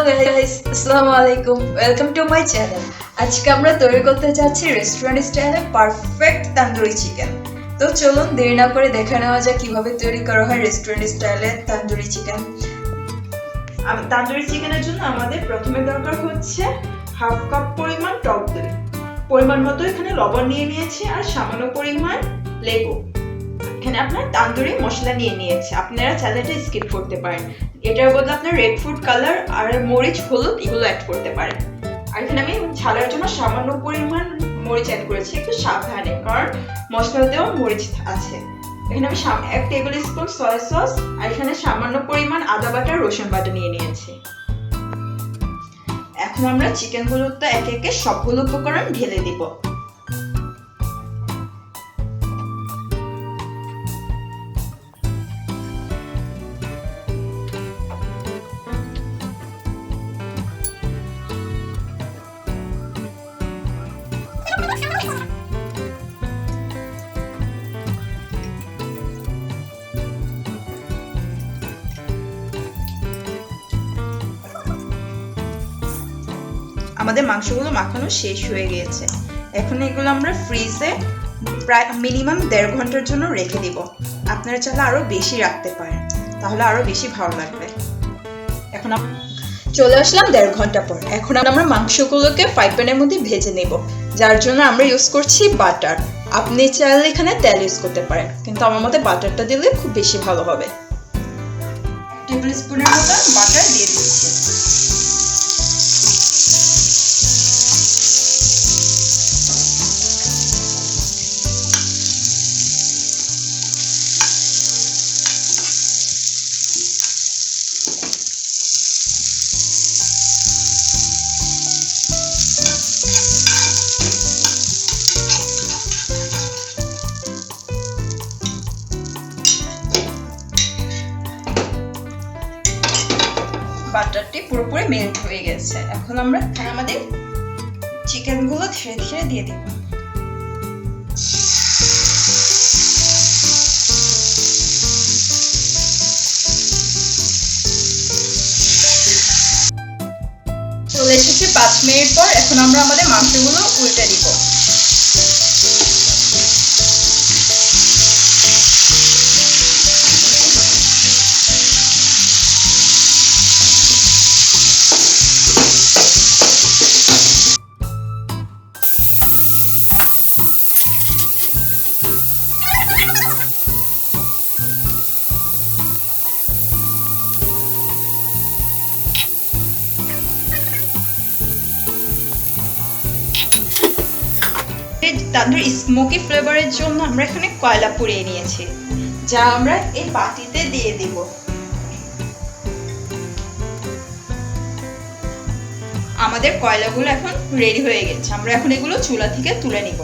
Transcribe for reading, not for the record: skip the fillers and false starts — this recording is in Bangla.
guys, আসসালামু আলাইকুম, ওয়েলকাম টু মাই চ্যানেল। আজকে আমরা তৈরি করতে যাচ্ছি রেস্টুরেন্ট স্টাইলে পারফেক্ট তান্দুরি চিকেন। তো চলুন দেরি না করে দেখে নেওয়া যায় কিভাবে তৈরি করা হয় রেস্টুরেন্ট স্টাইলে তান্দুরি চিকেন। তান্দুরি চিকেনের জন্য আমাদের প্রথমে দরকার হচ্ছে হাফ কাপ পরিমাণ টক দই, পরিমাণ মতো এখানে লবণ নিয়ে নিয়েছি, আর সামান্য পরিমাণ লেবু। এখানে আপনার তান্দুরি মশলা নিয়ে নিয়েছে, আপনারা চাইলে এটা স্কিপ করতে পারেন। এটার বদলে আপনার রেড ফুড কালার আর মরিচ, হলুদ এগুলো অ্যাড করতে পারেন। আর এখানে আমি ঝালের জন্য সামান্য পরিমাণ মরিচ অ্যাড করেছি, একটু সাবধানে, কারণ মশলাতেও মরিচ আছে। এখানে আমি 1 টেবিল স্পুন সয়া সস আর এখানে সামান্য পরিমাণ আদা বাটা, রসুন বাটা নিয়ে নিয়েছি। এখন আমরা চিকেনগুলোতে একে একে সবগুলো উপকরণ ঢেলে দিব। আমাদের মাংসগুলো মাখানো শেষ হয়ে গিয়েছে। এখন এগুলো আমরা ফ্রিজে প্রায় মিনিমাম 1.5 ঘন্টার জন্য রেখে দিব। আপনারা চাইলে আরো বেশি রাখতে পারেন, তাহলে আরো বেশি ভালো লাগবে। এখন চলে আসলাম 1.5 ঘন্টা পর। এখন আমরা মাংসগুলোকে ফ্রাই প্যানের মধ্যে ভেজে নেব, যার জন্য আমরা ইউজ করছি বাটার। আপনি চাইলে এখানে তেল ইউজ করতে পারেন, কিন্তু আমার মতে বাটারটা দিলে খুব বেশি ভালো হবে। 1 টেবিল স্পুনের মতো বাটার দিয়ে দিচ্ছি। বাটারটি পুরোপুরি মেল্ট হয়ে গেছে। এখন আমরা আমাদের চিকেনগুলো ধীরে ধীরে দিয়ে দিব। চলে এসেছে 5 মিনিট পর। এখন আমরা আমাদের মাংসগুলো উল্টে দিব। তান্দুরি স্মোকি ফ্লেভারের জন্য আমরা এখানে কয়লা পুড়িয়ে নিয়েছি, যা আমরা এই বাটিতে দিয়ে দিব। আমাদের কয়লাগুলো এখন রেডি হয়ে গেছে। আমরা এখন এগুলো চুলা থেকে তুলে নিব।